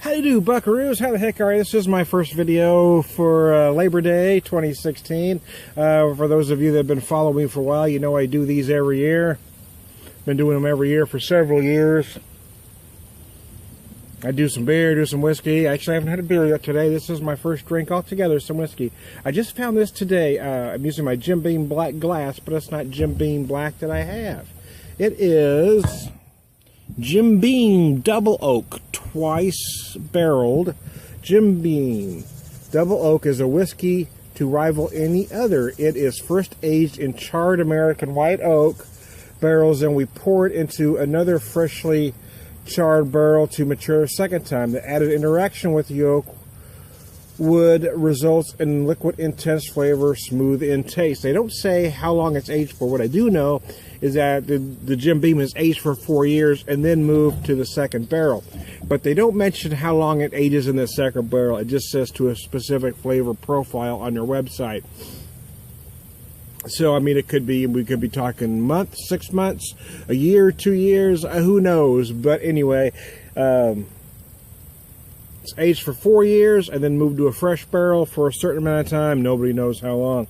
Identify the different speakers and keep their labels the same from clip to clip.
Speaker 1: How do you do, buckaroos? How the heck are you? This is my first video for Labor Day 2016. For those of you that have been following me for a while, you know I do these every year. Been doing them every year for several years. I do some beer, do some whiskey. Actually, I haven't had a beer yet today. This is my first drink altogether, some whiskey. I just found this today. I'm using my Jim Beam Black glass, but it's not Jim Beam Black that I have. It is Jim Beam Double Oak, twice barreled. Jim Beam Double Oak is a whiskey to rival any other. It is first aged in charred American white oak barrels, and we pour it into another freshly charred barrel to mature a second time. The added interaction with the oak wood results in liquid intense flavor, smooth in taste. They don't say how long it's aged for. What I do know is that the Jim Beam is aged for 4 years and then moved to the second barrel. But they don't mention how long it ages in the second barrel. It just says to a specific flavor profile on their website. So, I mean, it could be, we could be talking months, 6 months, a year, 2 years, who knows. But anyway, it's aged for 4 years and then moved to a fresh barrel for a certain amount of time. Nobody knows how long.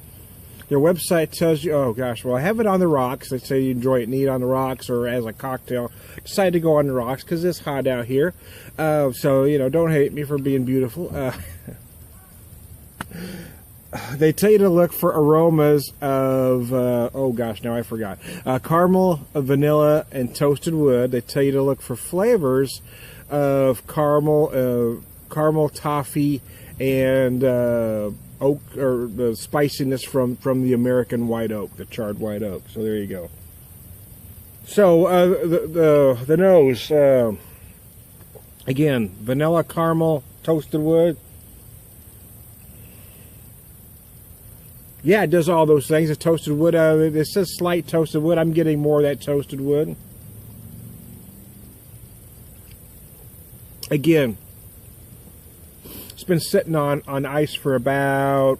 Speaker 1: Their website tells you, oh gosh, well, I have it on the rocks. They say you enjoy it neat on the rocks or as a cocktail. Decided to go on the rocks because it's hot out here. So, you know, don't hate me for being beautiful. They tell you to look for aromas of, oh gosh, now I forgot. Caramel, vanilla, and toasted wood. They tell you to look for flavors of caramel, toffee, and oak, or the spiciness from the American white oak, the charred white oak. So there you go. So the nose, again, vanilla, caramel, toasted wood. Yeah, it does all those things. The toasted wood, it says slight toasted wood. I'm getting more of that toasted wood. Again, it's been sitting on ice for about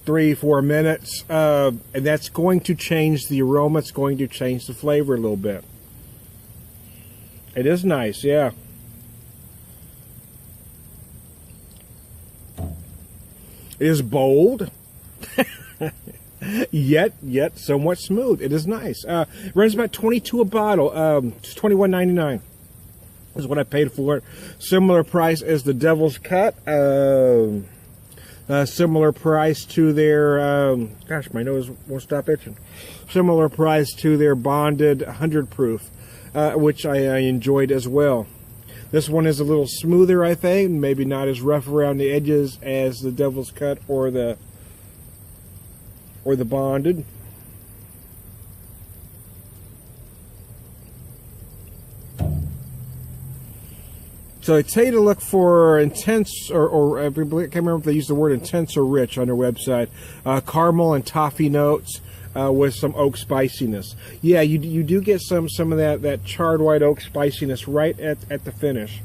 Speaker 1: 3-4 minutes. And that's going to change the aroma. It's going to change the flavor a little bit. It is nice, yeah. It is bold. yet somewhat smooth. It is nice. Runs about $22 a bottle. It's $21.99 is what I paid for it. Similar price as the Devil's Cut. Similar price to their gosh, my nose won't stop itching. Similar price to their bonded 100 proof, which I enjoyed as well. This one is a little smoother, I think, maybe not as rough around the edges as the Devil's Cut or the bonded. So they tell you to look for intense, or I can't remember if they use the word intense or rich on their website. Caramel and toffee notes with some oak spiciness. Yeah, you do get some of that charred white oak spiciness right at the finish.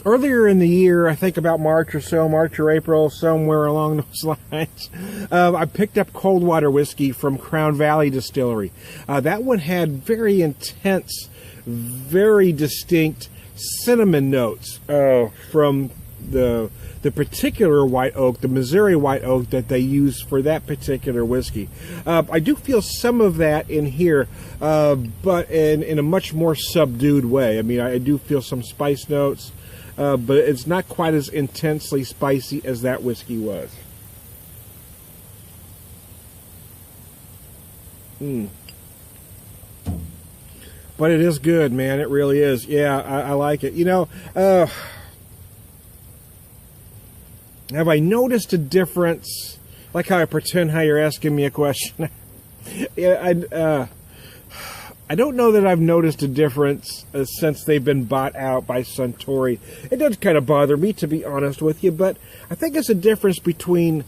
Speaker 1: Earlier in the year, I think about March or April, somewhere along those lines, I picked up cold water whiskey from Crown Valley Distillery. That one had very intense, very distinct cinnamon notes from the particular white oak, the Missouri white oak that they use for that particular whiskey. I do feel some of that in here, but in a much more subdued way. I mean, I do feel some spice notes. But it's not quite as intensely spicy as that whiskey was. But it is good, man. It really is. Yeah, I like it. You know, have I noticed a difference? Like how I pretend how you're asking me a question. Yeah, I don't know that I've noticed a difference since they've been bought out by Suntory. It does kind of bother me, to be honest with you, but I think it's a difference between...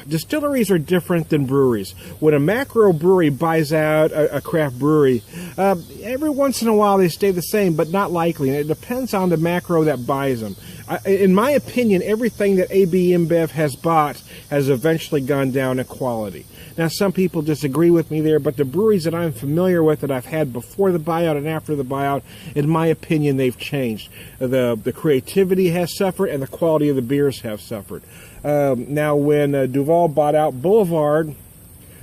Speaker 1: Distilleries are different than breweries. When a macro brewery buys out a craft brewery, every once in a while they stay the same, but not likely. And it depends on the macro that buys them. in my opinion, everything that AB InBev has bought has eventually gone down in quality. Now, some people disagree with me there, but the breweries that I'm familiar with that I've had before the buyout and after the buyout, in my opinion, they've changed. The creativity has suffered and the quality of the beers have suffered. Now, when Duval bought out Boulevard,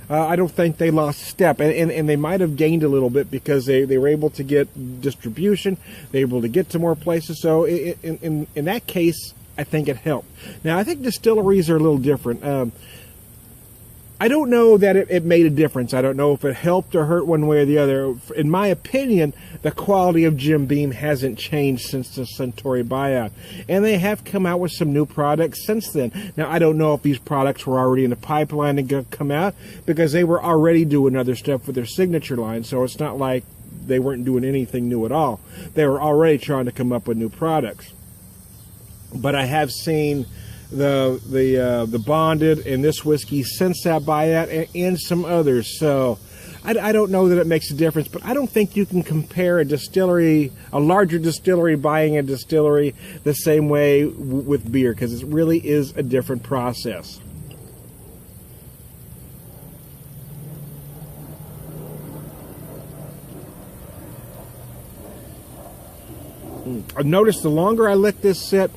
Speaker 1: I don't think they lost step, and they might have gained a little bit because they were able to get distribution, they were able to get to more places. So in that case, I think it helped. Now, I think distilleries are a little different. I don't know that it made a difference. I don't know if it helped or hurt one way or the other. In my opinion, the quality of Jim Beam hasn't changed since the Suntory buyout. And they have come out with some new products since then. Now, I don't know if these products were already in the pipeline to come out because they were already doing other stuff with their signature line. So it's not like they weren't doing anything new at all. They were already trying to come up with new products. But I have seen the bonded and this whiskey since that buyout and some others. So I don't know that it makes a difference, but I don't think you can compare a distillery, a larger distillery buying a distillery the same way with beer, because it really is a different process. I've noticed the longer I let this sit,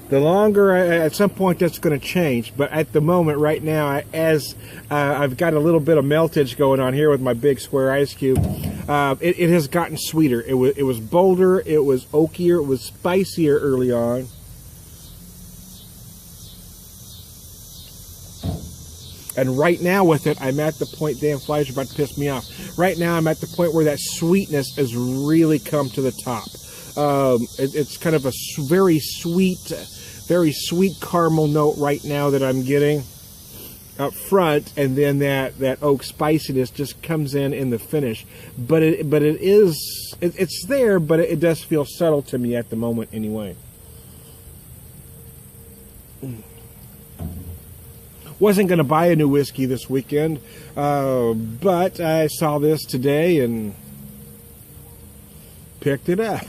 Speaker 1: the longer, at some point that's going to change, but at the moment right now, as I've got a little bit of meltage going on here with my big square ice cube, it has gotten sweeter. It was bolder, it was oakier, it was spicier early on. And right now with it, I'm at the point, damn flies are about to piss me off. Right now I'm at the point where that sweetness has really come to the top. It's kind of a very sweet caramel note right now that I'm getting up front, and then that oak spiciness just comes in the finish. But it's there, but it does feel subtle to me at the moment anyway. Wasn't going to buy a new whiskey this weekend, but I saw this today and picked it up.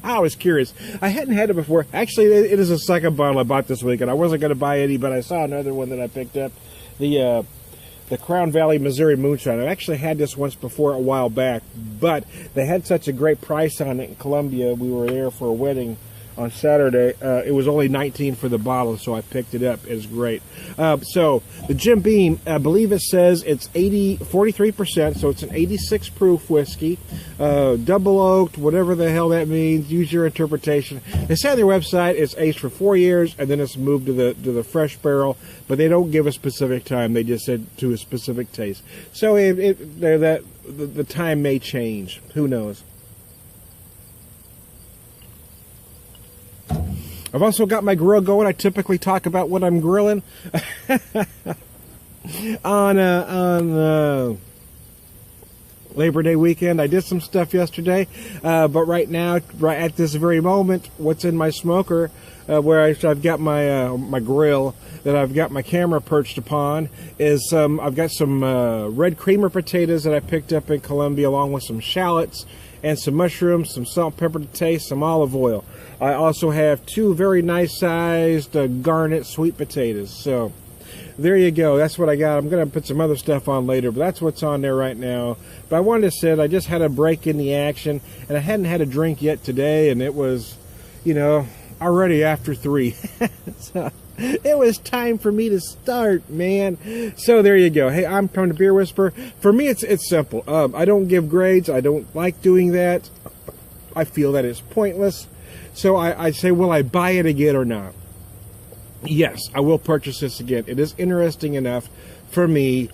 Speaker 1: I was curious. I hadn't had it before. Actually, it is the second bottle I bought this week, and I wasn't going to buy any, but I saw another one that I picked up. The Crown Valley, Missouri Moonshine. I've actually had this once before a while back, but they had such a great price on it in Columbia. We were there for a wedding on Saturday. It was only $19 for the bottle, so I picked it up. It's great. So the Jim Beam, I believe it says it's 43%, so it's an 86 proof whiskey, double oaked, whatever the hell that means. Use your interpretation. They say on their website it's aged for 4 years and then it's moved to the fresh barrel, but they don't give a specific time. They just said to a specific taste. So the time may change. Who knows? I've also got my grill going. I typically talk about what I'm grilling on Labor Day weekend. I did some stuff yesterday, but right now, right at this very moment, what's in my smoker, where I've got my grill that I've got my camera perched upon, is I've got some red creamer potatoes that I picked up in Columbia, along with some shallots and some mushrooms, some salt, pepper to taste, some olive oil. I also have 2 very nice sized garnet sweet potatoes. So there you go. That's what I got. I'm going to put some other stuff on later, but that's what's on there right now. But I wanted to say I just had a break in the action, and I hadn't had a drink yet today, and it was, already after 3. So it was time for me to start, man. So there you go. Hey, I'm Tony Beer Whisperer. For me, it's simple. I don't give grades. I don't like doing that. I feel that it's pointless. So I say, will I buy it again or not? Yes, I will purchase this again. It is interesting enough for me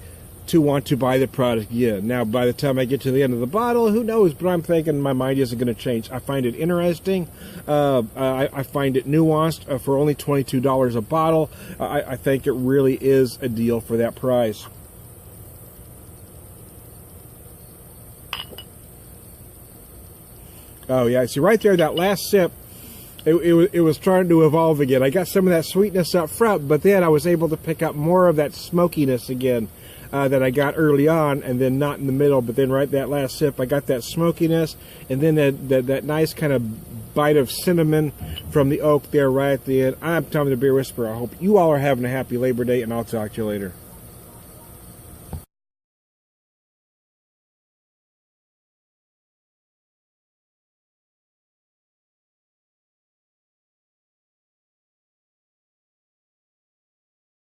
Speaker 1: to want to buy the product again. Now, by the time I get to the end of the bottle, who knows? But I'm thinking my mind isn't going to change. I find it interesting. I find it nuanced for only $22 a bottle. I think it really is a deal for that price. Oh, yeah. See, right there, that last sip, it was trying to evolve again. I got some of that sweetness up front, but then I was able to pick up more of that smokiness again that I got early on, and then not in the middle. But then right that last sip, I got that smokiness, and then that nice kind of bite of cinnamon from the oak there right at the end. I'm Tommy the Beer Whisperer. I hope you all are having a happy Labor Day, and I'll talk to you later.